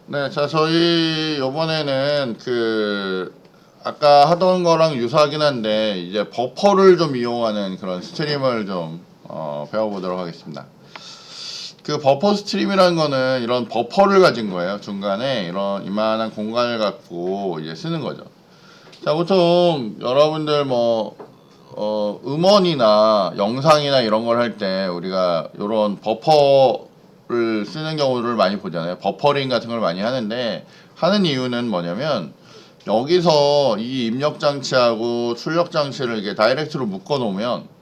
네, 자, 저희 요번에는 아까 하던 거랑 유사하긴 한데, 이제 버퍼를 좀 이용하는 그런 스트림을 좀, 배워보도록 하겠습니다. 그 버퍼 스트림이라는 거는 이런 버퍼를 가진 거예요. 중간에 이런 이만한 공간을 갖고 이제 쓰는 거죠. 자, 보통 여러분들 음원이나 영상이나 이런 걸 할 때 우리가 이런 버퍼를 쓰는 경우를 많이 보잖아요. 버퍼링 같은 걸 많이 하는데 하는 이유는 뭐냐면 여기서 이 입력 장치하고 출력 장치를 이게 다이렉트로 묶어 놓으면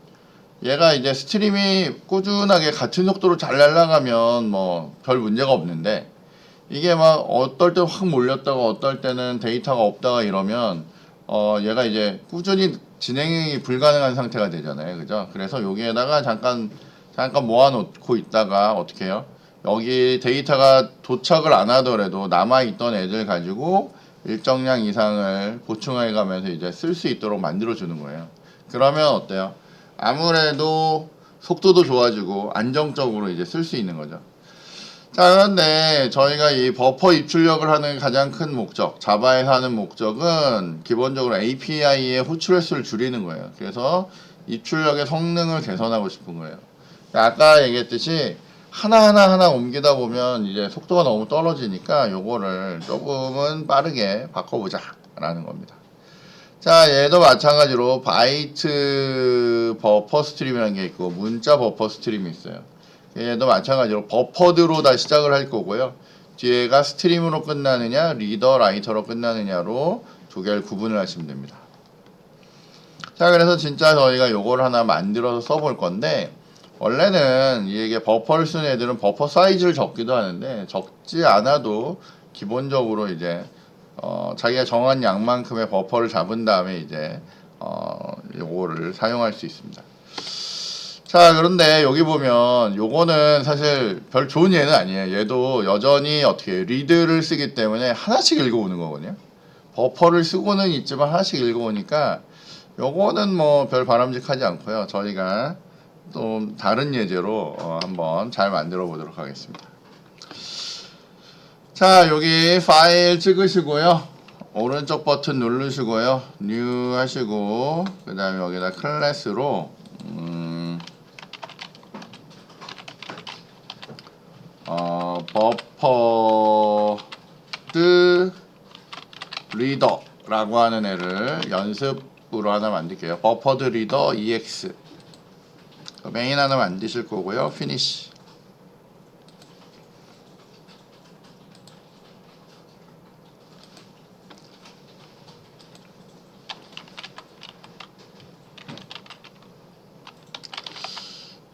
얘가 이제 스트림이 꾸준하게 같은 속도로 잘 날아가면 뭐 별 문제가 없는데 이게 막 어떨 때 확 몰렸다가 어떨 때는 데이터가 없다가 이러면 얘가 이제 꾸준히 진행이 불가능한 상태가 되잖아요. 그죠? 그래서 여기에다가 잠깐 모아놓고 있다가 어떻게 해요? 여기 데이터가 도착을 안 하더라도 남아있던 애들 가지고 일정량 이상을 보충해 가면서 이제 쓸 수 있도록 만들어 주는 거예요. 그러면 어때요? 아무래도 속도도 좋아지고 안정적으로 이제 쓸 수 있는 거죠. 자, 그런데 저희가 이 버퍼 입출력을 하는 가장 큰 목적, 자바에서 하는 목적은 기본적으로 API의 호출 횟수를 줄이는 거예요. 그래서 입출력의 성능을 개선하고 싶은 거예요. 아까 얘기했듯이 하나 옮기다 보면 이제 속도가 너무 떨어지니까 요거를 조금은 빠르게 바꿔보자 라는 겁니다. 자, 얘도 마찬가지로 바이트 버퍼 스트림이라는 게 있고 문자 버퍼 스트림이 있어요. 얘도 마찬가지로 버퍼드로 다 시작을 할 거고요. 뒤에가 스트림으로 끝나느냐 리더 라이터로 끝나느냐로 두 개를 구분을 하시면 됩니다. 자, 그래서 진짜 저희가 요걸 하나 만들어서 써볼 건데 원래는 이게 버퍼를 쓰는 애들은 버퍼 사이즈를 적기도 하는데 적지 않아도 기본적으로 이제 자기가 정한 양만큼의 버퍼를 잡은 다음에 이제 요거를 사용할 수 있습니다. 자, 그런데 여기 보면 요거는 사실 별 좋은 예는 아니에요. 얘도 여전히 어떻게 리드를 쓰기 때문에 하나씩 읽어오는 거거든요. 버퍼를 쓰고는 있지만 하나씩 읽어오니까 요거는 뭐 별 바람직하지 않고요. 저희가 또 다른 예제로 한번 잘 만들어 보도록 하겠습니다. 자, 여기 파일 찍으시고요. 오른쪽 버튼 누르시고요. 뉴 하시고 그 다음에 여기다 클래스로 버퍼드 리더라고 하는 애를 연습으로 하나 만들게요. 버퍼드 리더 EX 메인 하나 만드실 거고요. 피니시.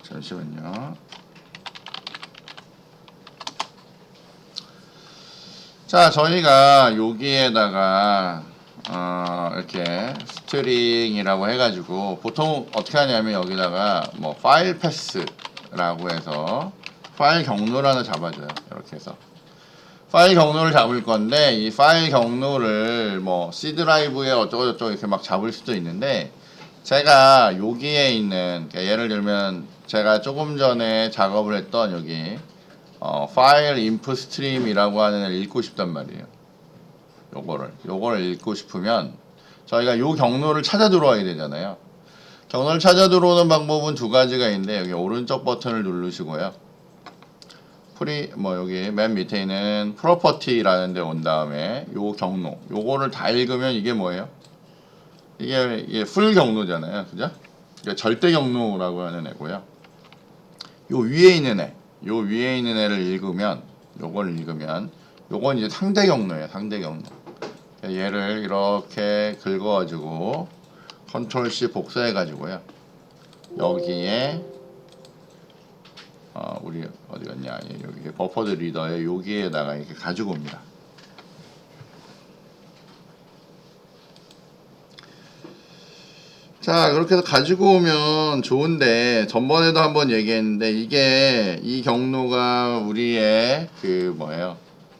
잠시만요. 자, 저희가 여기에다가 이렇게 스트링이라고 해가지고 보통 어떻게 하냐면 여기다가 뭐 파일 패스라고 해서 파일 경로를 하나 잡아줘요. 이렇게 해서 파일 경로를 잡을 건데 이 파일 경로를 뭐 C 드라이브에 어쩌고저쩌고 이렇게 막 잡을 수도 있는데 제가 여기에 있는 그러니까 예를 들면 제가 조금 전에 작업을 했던 여기 파일 인풋 스트림이라고 하는 애를 읽고 싶단 말이에요. 요거를 읽고 싶으면 저희가 요 경로를 찾아 들어와야 되잖아요. 경로를 찾아 들어오는 방법은 두 가지가 있는데 여기 오른쪽 버튼을 누르시고요. 여기 맨 밑에 있는 프로퍼티라는 데 온 다음에 요 경로 요거를 다 읽으면 이게 뭐예요? 이게 풀 경로잖아요. 그죠? 이게 절대 경로라고 하는 애고요. 요 위에 있는 애를 읽으면 요건 이제 상대 경로예요. 상대 경로. 얘를 이렇게 긁어가지고 컨트롤 C 복사해가지고요. 여기에 우리 어디 갔냐? 여기 버퍼드 리더에 여기에다가 이렇게 가지고 옵니다. 자, 그렇게 해서 가지고 오면 좋은데 전번에도 한번 얘기했는데 이 경로가 우리의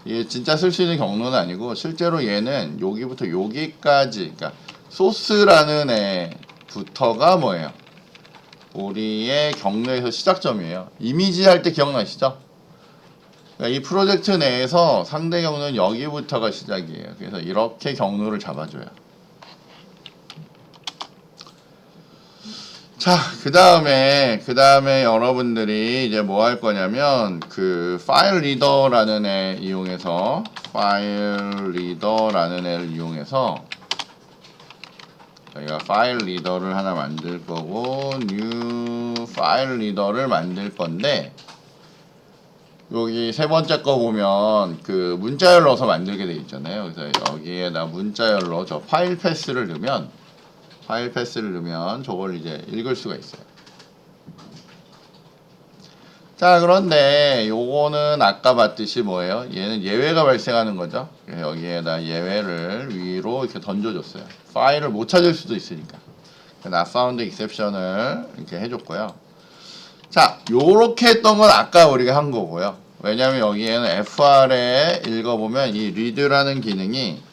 이게 진짜 쓸 수 있는 경로는 아니고 실제로 얘는 여기부터 여기까지 그러니까 소스라는 애부터가 뭐예요? 우리의 경로에서 시작점이에요. 이미지 할 때 기억나시죠? 그러니까 이 프로젝트 내에서 상대 경로는 여기부터가 시작이에요. 그래서 이렇게 경로를 잡아줘요. 자, 그 다음에 여러분들이 이제 뭐 할 거냐면, 그, 파일 리더라는 애 이용해서, 저희가 파일 리더를 하나 만들 거고, new 파일 리더를 만들 건데, 여기 세 번째 거 보면, 그, 문자열 넣어서 만들게 돼 있잖아요. 그래서 여기에다 문자열로 저 파일 패스를 넣으면, 저걸 이제 읽을 수가 있어요. 자, 그런데 요거는 아까 봤듯이 뭐예요? 얘는 예외가 발생하는 거죠. 여기에다 예외를 위로 이렇게 던져줬어요. 파일을 못 찾을 수도 있으니까. not found exception을 이렇게 해줬고요. 자, 요렇게 했던 건 아까 우리가 한 거고요. 왜냐면 여기에는 fr에 읽어보면 이 read라는 기능이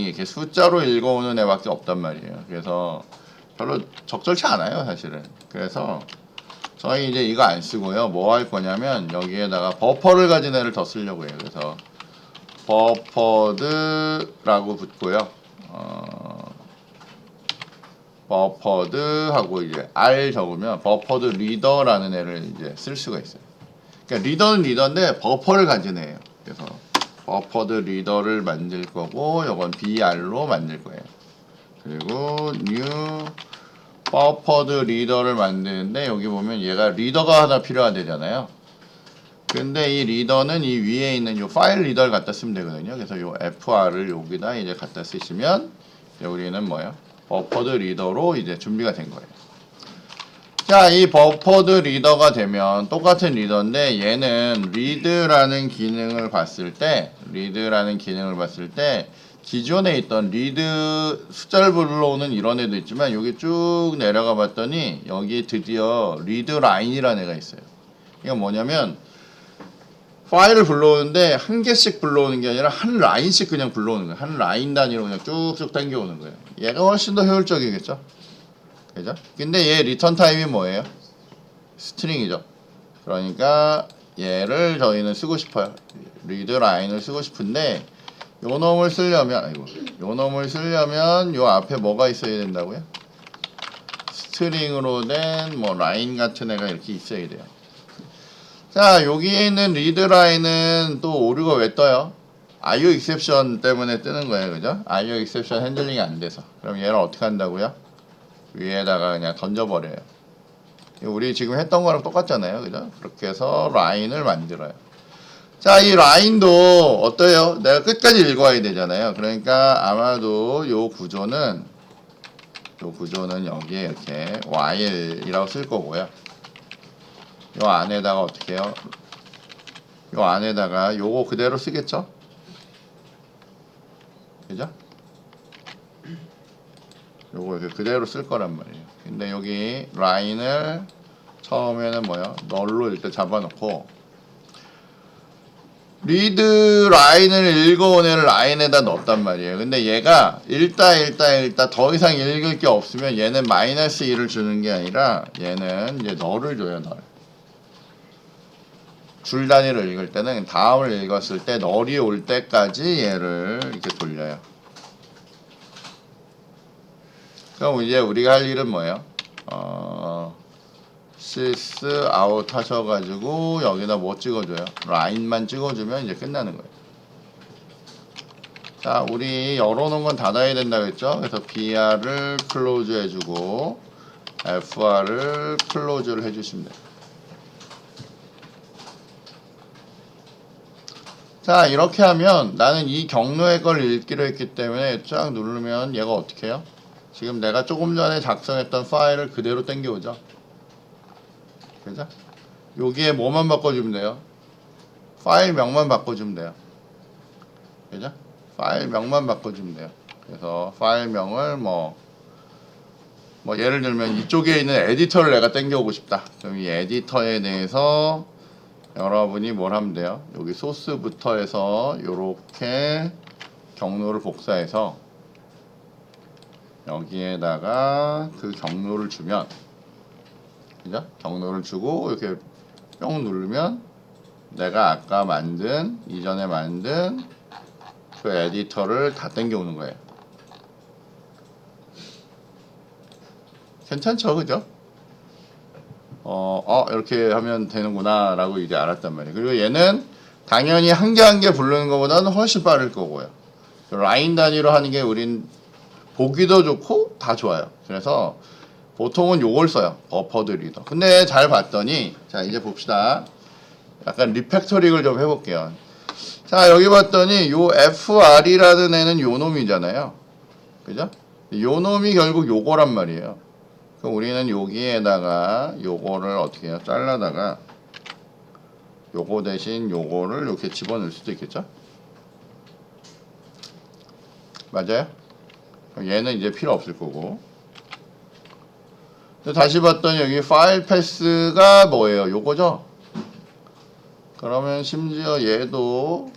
이렇게 숫자로 읽어오는 애밖에 없단 말이에요. 그래서 별로 적절치 않아요, 사실은. 그래서 저희 이제 이거 안 쓰고요. 뭐 할 거냐면 여기에다가 버퍼를 가진 애를 더 쓰려고 해요. 그래서 버퍼드라고 붙고요. 버퍼드 하고 이제 R 적으면 버퍼드 리더라는 애를 이제 쓸 수가 있어요. 그러니까 리더는 리더인데 버퍼를 가진 애예요. 그래서 버퍼드 리더를 만들 거고 이건 BR로 만들 거예요. 그리고 new 버퍼드 리더를 만드는데 여기 보면 얘가 리더가 하나 필요하대잖아요. 근데 이 리더는 이 위에 있는 요 파일 리더를 갖다 쓰면 되거든요. 그래서 요 FR을 여기다 이제 갖다 쓰시면 이제 우리는 뭐예요? 버퍼드 리더로 이제 준비가 된 거예요. 자, 이 버퍼드 리더가 되면 똑같은 리더인데 얘는 리드라는 기능을 봤을 때 기존에 있던 리드 숫자를 불러오는 이런 애도 있지만 여기 쭉 내려가 봤더니 여기 드디어 리드 라인이라는 애가 있어요. 이건 뭐냐면 파일을 불러오는데 한 개씩 불러오는 게 아니라 한 라인씩 그냥 불러오는 거예요. 한 라인 단위로 그냥 쭉쭉 당겨오는 거예요. 얘가 훨씬 더 효율적이겠죠? 그죠? 근데 얘 리턴 타입이 뭐예요? 스트링이죠. 그러니까 얘를 저희는 쓰고 싶어요. 리드 라인을 쓰고 싶은데 요 놈을 쓰려면 요 앞에 뭐가 있어야 된다고요? 스트링으로 된 뭐 라인 같은 애가 이렇게 있어야 돼요. 자, 여기에 있는 리드 라인은 또 오류가 왜 떠요? IO exception 때문에 뜨는 거예요. 그죠? IO exception 핸들링이 안 돼서. 그럼 얘를 어떻게 한다고요? 위에다가 그냥 던져버려요. 우리 지금 했던 거랑 똑같잖아요. 그죠? 그렇게 해서 라인을 만들어요. 자, 이 라인도 어때요? 내가 끝까지 읽어야 되잖아요. 그러니까 아마도 요 구조는 여기에 이렇게 while이라고 쓸 거고요. 요 안에다가 어떻게 해요? 요 안에다가 요거 그대로 쓰겠죠? 그죠? 요거 이렇게 그대로 쓸 거란 말이에요. 근데 여기 라인을 처음에는 뭐요? 널로 일단 잡아놓고 리드 라인을 읽어온 애를 라인에다 넣었단 말이에요. 근데 얘가 읽다 더 이상 읽을 게 없으면 얘는 마이너스 1을 주는 게 아니라 얘는 이제 널을 줘요, 널. 줄 단위를 읽을 때는 다음을 읽었을 때 널이 올 때까지 얘를 이렇게 돌려요. 그럼 이제 우리가 할 일은 뭐예요? sys out 하셔가지고 여기다 뭐 찍어줘요? 라인만 찍어주면 이제 끝나는 거예요. 자, 우리 열어놓은 건 닫아야 된다 그랬죠? 그래서 br을 클로즈 해주고 fr를 클로즈를 해주시면 돼요. 자, 이렇게 하면 나는 이 경로의 걸 읽기로 했기 때문에 쫙 누르면 얘가 어떻게 해요? 지금 내가 조금 전에 작성했던 파일을 그대로 땡겨오죠. 그죠? 여기에 뭐만 바꿔주면 돼요? 파일명만 바꿔주면 돼요. 그죠? 파일명만 바꿔주면 돼요. 그래서 파일명을 뭐 예를 들면 이쪽에 있는 에디터를 내가 땡겨오고 싶다. 그럼 이 에디터에 대해서 여러분이 뭘 하면 돼요? 여기 소스부터 해서 요렇게 경로를 복사해서 여기에다가 그 경로를 주면, 그죠? 경로를 주고 이렇게 뿅 누르면 내가 아까 만든 이전에 만든 그 에디터를 다 땡겨오는 거예요. 괜찮죠, 그죠? 이렇게 하면 되는구나 라고 이제 알았단 말이에요. 그리고 얘는 당연히 한 개 한 개 부르는 것보다는 훨씬 빠를 거고요. 라인 단위로 하는 게 우린 보기도 좋고 다 좋아요. 그래서 보통은 요걸 써요. 버퍼드 리더. 근데 잘 봤더니, 자 이제 봅시다. 약간 리팩토링을 좀 해볼게요. 자 여기 봤더니 요 FR이라는 애는 요 놈이잖아요. 그죠? 요 놈이 결국 요거란 말이에요. 그럼 우리는 여기에다가 요거를 어떻게 해요? 잘라다가 요거 대신 요거를 이렇게 집어넣을 수도 있겠죠? 맞아요? 얘는 이제 필요 없을 거고. 다시 봤더니 여기 파일 패스가 뭐예요? 요거죠? 그러면 심지어 얘도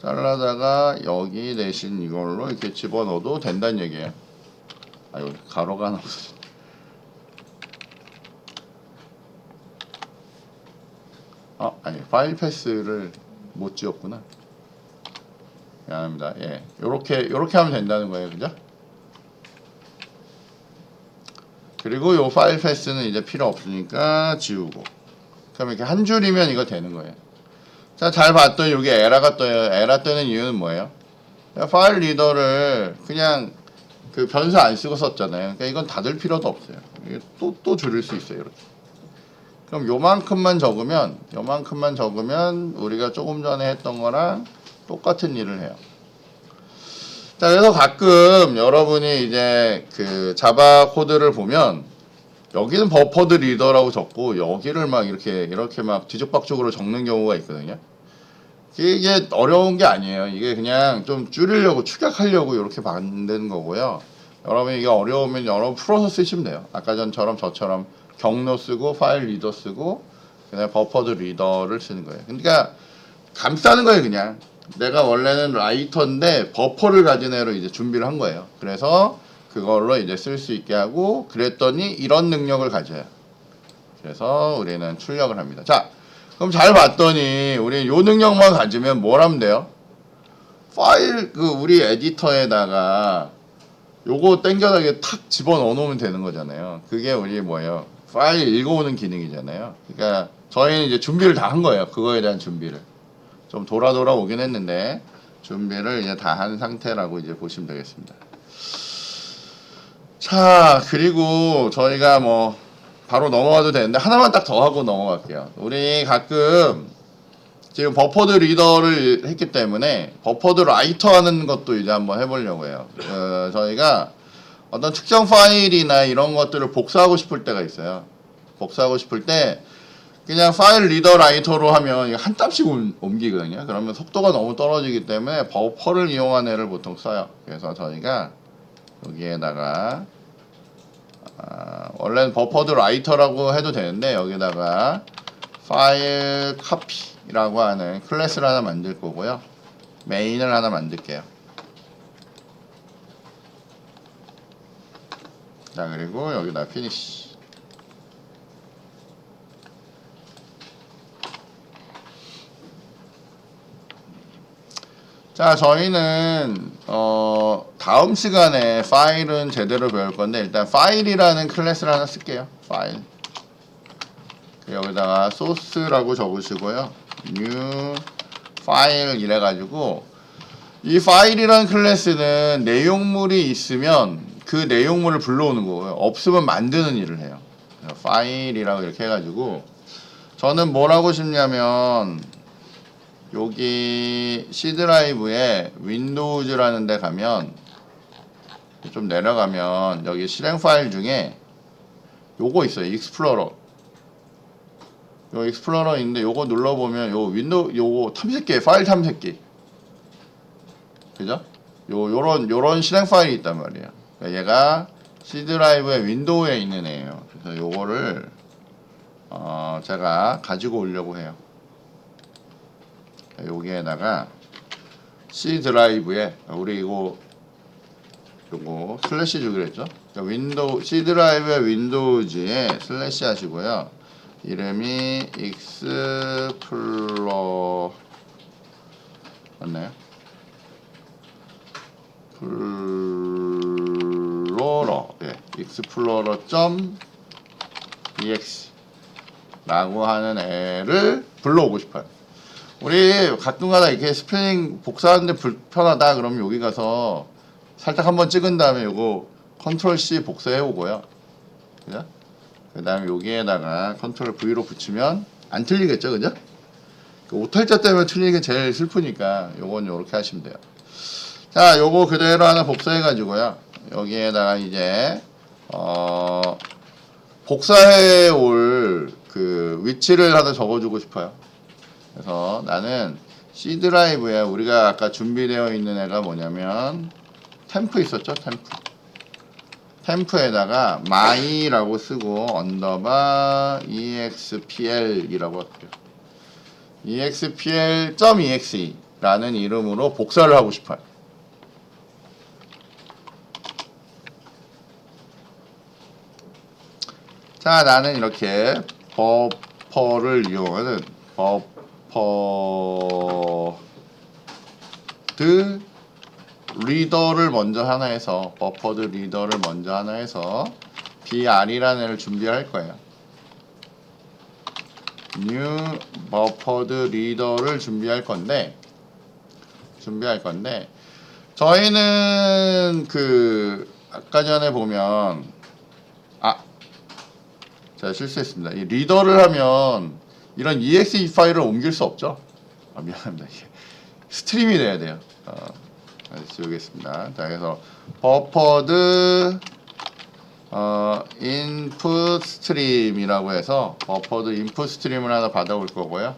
잘라다가 여기 대신 이걸로 이렇게 집어넣어도 된다는 얘기예요. 아, 여기 가로가 하나 없어. 아니, 파일 패스를 못 지었구나. 미안합니다. 예. 요렇게 하면 된다는 거예요. 그죠? 그리고 요 파일 패스는 이제 필요 없으니까 지우고. 그럼 이렇게 한 줄이면 이거 되는 거예요. 자, 잘 봤더니 여기 에러가 떠요. 에러 뜨는 이유는 뭐예요? 파일 리더를 그냥 그 변수 안 쓰고 썼잖아요. 그러니까 이건 닫을 필요도 없어요. 또 줄일 수 있어요. 이렇게. 그럼 요만큼만 적으면 우리가 조금 전에 했던 거랑 똑같은 일을 해요. 자, 그래서 가끔 여러분이 이제 그 자바 코드를 보면 여기는 버퍼드 리더라고 적고 여기를 막 이렇게 막 뒤죽박죽으로 적는 경우가 있거든요. 이게 어려운 게 아니에요. 이게 그냥 좀 줄이려고 축약하려고 이렇게 만드는 거고요. 여러분 이게 어려우면 여러분 풀어서 쓰시면 돼요. 아까 전처럼 저처럼 경로 쓰고 파일 리더 쓰고 그냥 버퍼드 리더를 쓰는 거예요. 그러니까 감싸는 거예요. 그냥 내가 원래는 라이터인데 버퍼를 가진 애로 이제 준비를 한 거예요. 그래서 그걸로 이제 쓸 수 있게 하고 그랬더니 이런 능력을 가져요. 그래서 우리는 출력을 합니다. 자, 그럼 잘 봤더니 우리 요 능력만 가지면 뭘 하면 돼요? 파일 우리 에디터에다가 요거 땡겨다게 탁 집어넣어 놓으면 되는 거잖아요. 그게 우리 뭐예요? 파일 읽어오는 기능이잖아요. 그러니까 저희는 이제 준비를 다 한 거예요. 그거에 대한 준비를. 좀 돌아 오긴 했는데 준비를 이제 다 한 상태라고 이제 보시면 되겠습니다. 자, 그리고 저희가 뭐 바로 넘어가도 되는데 하나만 딱 더 하고 넘어갈게요. 우리 가끔 지금 버퍼드 리더를 했기 때문에 버퍼드 라이터 하는 것도 이제 한번 해보려고 해요. 저희가 어떤 특정 파일이나 이런 것들을 복사하고 싶을 때가 있어요. 복사하고 싶을 때 그냥 파일 리더 라이터로 하면 한 땀씩 옮기거든요. 그러면 속도가 너무 떨어지기 때문에 버퍼를 이용한 애를 보통 써요. 그래서 저희가 여기에다가 원래는 버퍼드 라이터라고 해도 되는데 여기다가 파일 카피라고 하는 클래스를 하나 만들 거고요. 메인을 하나 만들게요. 자, 그리고 여기다 피니시. 자, 저희는 다음 시간에 파일은 제대로 배울 건데 일단 파일이라는 클래스를 하나 쓸게요. 파일. 여기다가 소스라고 적으시고요. new 파일 이래가지고 이 파일이라는 클래스는 내용물이 있으면 그 내용물을 불러오는 거고요. 없으면 만드는 일을 해요. 파일이라고 이렇게 해가지고 저는 뭘 하고 싶냐면 여기 C 드라이브에 윈도우즈라는 데 가면 좀 내려가면 여기 실행 파일 중에 요거 있어요. 익스플로러. 요 익스플로러 있는데 요거 눌러보면 요 윈도우 요거 탐색기 파일 탐색기 그죠? 요런 실행 파일이 있단 말이에요. 그러니까 얘가 C 드라이브의 윈도우에 있는 애예요. 그래서 요거를 제가 가지고 오려고 해요. 여기에다가 C 드라이브에 우리 요거 슬래시 주기로 했죠. 그러니까 윈도우 C 드라이브의 윈도우즈에 슬래시 하시고요. 이름이 익스플로 맞나요? 플로러 익스플로러.ex 라고 하는 애를 불러오고 싶어요. 우리 가끔가다 이렇게 스펠링 복사하는데 불편하다 그러면 여기 가서 살짝 한번 찍은 다음에 요거 컨트롤 C 복사해 오고요. 그죠? 그 다음에 여기에다가 컨트롤 V로 붙이면 안 틀리겠죠, 그죠? 그 오탈자 때문에 틀리는 게 제일 슬프니까 요건 요렇게 하시면 돼요. 자, 요거 그대로 하나 복사해 가지고요. 여기에다가 이제 복사해 올 그 위치를 하나 적어주고 싶어요. 그래서 나는 C 드라이브에 우리가 아까 준비되어 있는 애가 뭐냐면 템프 있었죠, 템프에다가 my라고 쓰고 언더바 expl이라고 할게요. expl.exe 라는 이름으로 복사를 하고 싶어요. 자, 나는 이렇게 버퍼를 이용하는 버퍼드 리더를 먼저 하나 해서 버퍼드 리더를 먼저 하나 해서 br이라는 애를 준비할 거예요. new 버퍼드 리더를 준비할 건데 저희는 그 아까 전에 보면 제가 실수했습니다. 이 리더를 하면 이런 exe 파일을 옮길 수 없죠. 미안합니다. 스트림이 돼야 돼요. 지우겠습니다. 자, 그래서 버퍼드 인풋 스트림이라고 해서 버퍼드 인풋 스트림을 하나 받아올 거고요.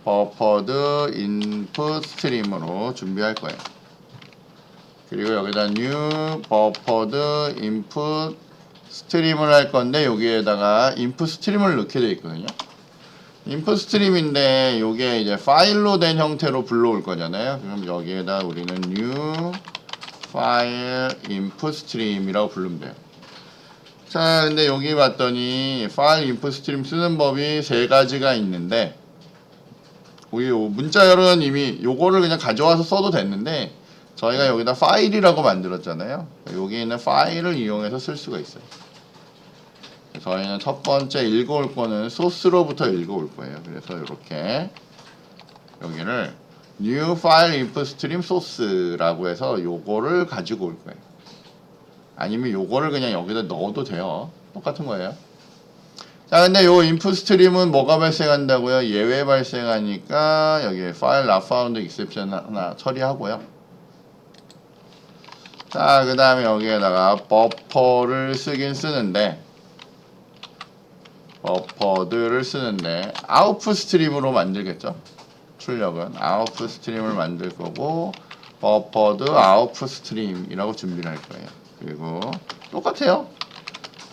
버퍼드 인풋 스트림으로 준비할 거예요. 그리고 여기다 new 버퍼드 인풋 스트림을 할 건데 여기에다가 인풋 스트림을 넣게 되어 있거든요. 인풋 스트림인데 요게 이제 파일로 된 형태로 불러올 거잖아요. 그럼 여기에다 우리는 new file input stream이라고 부르면 돼요. 자, 근데 여기 봤더니 파일 인풋 스트림 쓰는 법이 세 가지가 있는데 우리 문자열은 이미 요거를 그냥 가져와서 써도 됐는데 저희가 여기다 파일이라고 만들었잖아요. 여기 있는 파일을 이용해서 쓸 수가 있어요. 저희는 첫 번째 읽어올 거는 소스로부터 읽어올 거예요. 그래서 이렇게 여기를 new file input stream source라고 해서 요거를 가지고 올 거예요. 아니면 요거를 그냥 여기다 넣어도 돼요. 똑같은 거예요. 자, 근데 요 input stream은 뭐가 발생한다고요? 예외 발생하니까 여기 file not found exception 하나 처리하고요. 자, 그 다음에 여기에다가 버퍼를 쓰긴 쓰는데 버퍼드를 쓰는데 아웃풋 스트림으로 만들겠죠. 출력은 아웃풋 스트림을 만들 거고 버퍼드 아웃풋 스트림이라고 준비를 할 거예요. 그리고 똑같아요.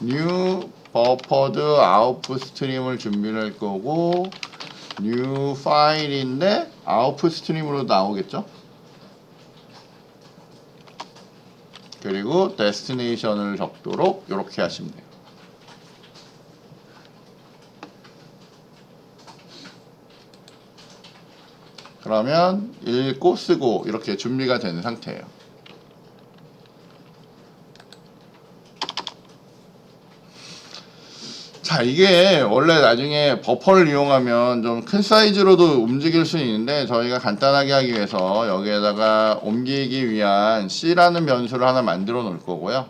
new 버퍼드 아웃풋 스트림을 준비를 할 거고 new 파일인데 아웃풋 스트림으로 나오겠죠. 그리고 데스티네이션을 적도록 이렇게 하시면 돼요. 그러면 읽고 쓰고 이렇게 준비가 되는 상태예요. 자, 이게 원래 나중에 버퍼를 이용하면 좀 큰 사이즈로도 움직일 수 있는데 저희가 간단하게 하기 위해서 여기에다가 옮기기 위한 C라는 변수를 하나 만들어 놓을 거고요.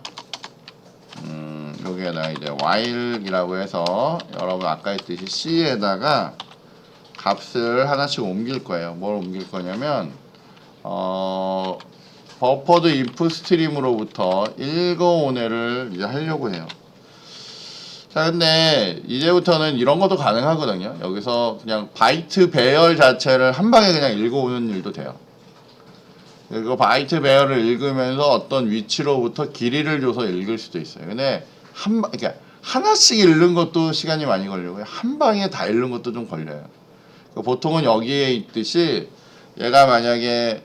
여기에다가 이제 while이라고 해서 여러분 아까 했듯이 C에다가 값을 하나씩 옮길 거예요. 뭘 옮길 거냐면 버퍼드 인풋 스트림으로부터 읽어온 애를 이제 하려고 해요. 자, 근데 이제부터는 이런 것도 가능하거든요. 여기서 그냥 바이트 배열 자체를 한 방에 그냥 읽어오는 일도 돼요. 그리고 바이트 배열을 읽으면서 어떤 위치로부터 길이를 줘서 읽을 수도 있어요. 근데 그러니까 하나씩 읽는 것도 시간이 많이 걸리고요. 한 방에 다 읽는 것도 좀 걸려요. 보통은 여기에 있듯이 얘가 만약에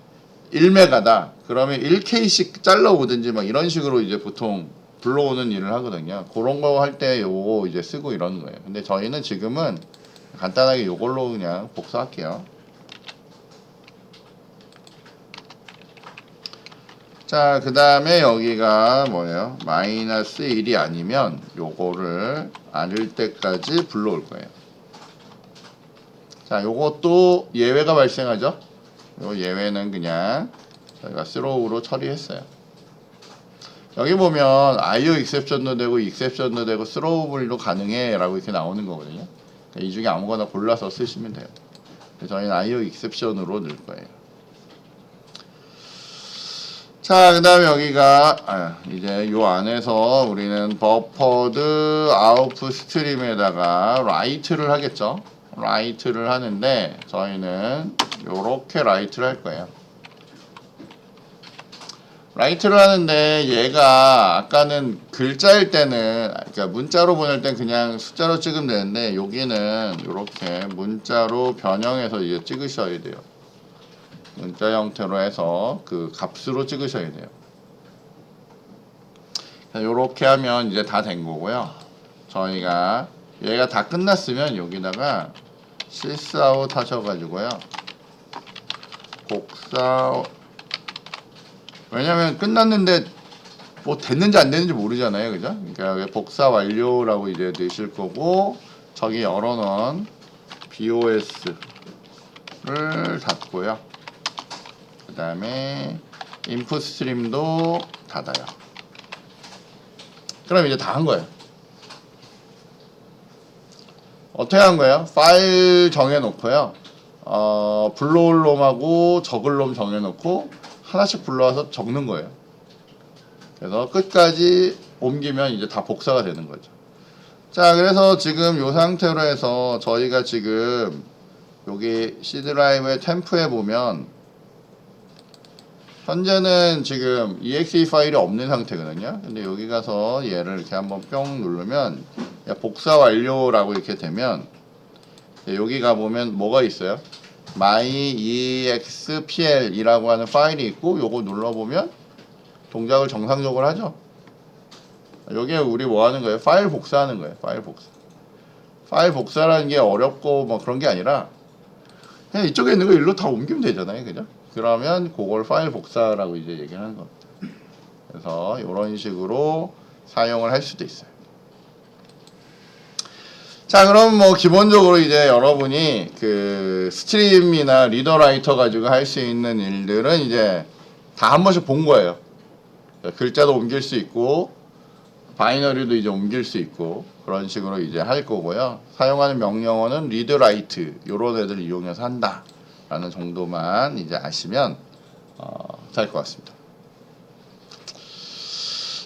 1메가다 그러면 1K씩 잘라오든지 막 이런 식으로 이제 보통 불러오는 일을 하거든요. 그런 거 할 때 요거 이제 쓰고 이러는 거예요. 근데 저희는 지금은 간단하게 요걸로 그냥 복사할게요. 자, 그 다음에 여기가 뭐예요? 마이너스 1이 아니면 요거를 아닐 때까지 불러올 거예요. 자, 요것도 예외가 발생하죠? 요 예외는 그냥 저희가 throw로 처리했어요. 여기 보면 IO exception도 되고 exception도 되고 throwable도 가능해 라고 이렇게 나오는 거거든요. 이 중에 아무거나 골라서 쓰시면 돼요. 저희는 IO exception으로 넣을 거예요. 자, 그 다음에 여기가 이제 요 안에서 우리는 버퍼드 아웃풋 스트림에다가 라이트를 하겠죠. 라이트를 하는데 저희는 요렇게 라이트를 할 거예요. 라이트를 하는데 얘가 아까는 글자일 때는 그러니까 문자로 보낼 땐 그냥 숫자로 찍으면 되는데 여기는 이렇게 문자로 변형해서 이제 찍으셔야 돼요. 문자 형태로 해서 그 값으로 찍으셔야 돼요. 이렇게 하면 이제 다 된 거고요. 저희가 얘가 다 끝났으면 여기다가 시스아웃 하셔가지고요. 복사 왜냐면 끝났는데 뭐 됐는지 안 됐는지 모르잖아요. 그죠? 그러니까 복사 완료라고 이제 넣으실 거고 저기 열어놓은 BOS를 닫고요. 그 다음에 인풋 스트림도 닫아요. 그럼 이제 다 한 거예요. 어떻게 한 거예요? 파일 정해놓고요. 불러올 놈하고 적을 놈 정해놓고 하나씩 불러와서 적는 거예요. 그래서 끝까지 옮기면 이제 다 복사가 되는 거죠. 자, 그래서 지금 이 상태로 해서 저희가 지금 여기 C 드라이브의 템프에 보면 현재는 지금 exe 파일이 없는 상태거든요. 근데 여기 가서 얘를 이렇게 한번 뿅 누르면 복사 완료라고 이렇게 되면 여기 가보면 뭐가 있어요? myexpl이라고 하는 파일이 있고 요거 눌러보면 동작을 정상적으로 하죠. 여기에 우리 뭐 하는 거예요? 파일 복사하는 거예요. 파일 복사. 파일 복사라는 게 어렵고 뭐 그런 게 아니라 그냥 이쪽에 있는 거 일로 다 옮기면 되잖아요. 그죠? 그러면 그걸 파일 복사라고 이제 얘기하는 겁니다. 그래서 이런 식으로 사용을 할 수도 있어요. 자, 그럼 뭐 기본적으로 이제 여러분이 그 스트림이나 리더라이터 가지고 할 수 있는 일들은 이제 다 한 번씩 본 거예요. 글자도 옮길 수 있고 바이너리도 이제 옮길 수 있고 그런 식으로 이제 할 거고요. 사용하는 명령어는 리드 라이트 요런 애들 이용해서 한다 라는 정도만 이제 아시면 될 것 같습니다.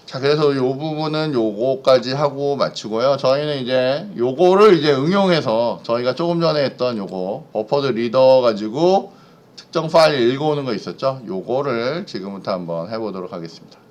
자, 그래서 요 부분은 요거까지 하고 마치고요. 저희는 이제 요거를 이제 응용해서 저희가 조금 전에 했던 요거 버퍼드 리더 가지고 특정 파일 읽어오는 거 있었죠? 요거를 지금부터 한번 해보도록 하겠습니다.